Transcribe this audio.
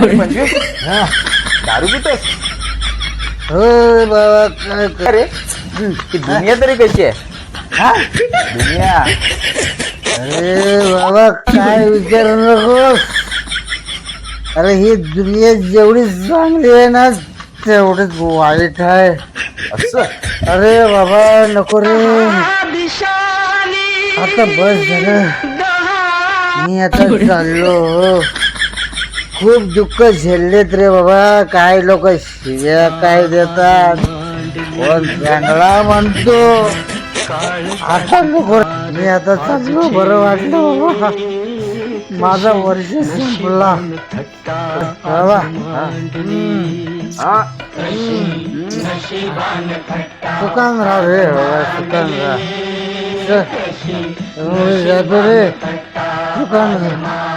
पंचवीस दारू पितोस हो बाबा काय अरे ती दुनिया तरी कशी आहे हा दुनिया अरे बाबा काय विचारू नकोस. अरे ही दुनिया जेवढी चांगली आहे ना तेवढीच वाईट आहे. असं अरे बाबा नको रे. आता बस झालं. मी आता चाललो. खूप दुःख झेललेत रे बाबा. काय लोक शिव्या काय देतात, कोण चांगला म्हणतो. आता नको. मी आता चाललो. बरं वाटलं बाबा. माझा वर्ष संपला बाबा. सुकान राहा रे बाबा. सुकान राहा. जातो रे. सुकान राहा.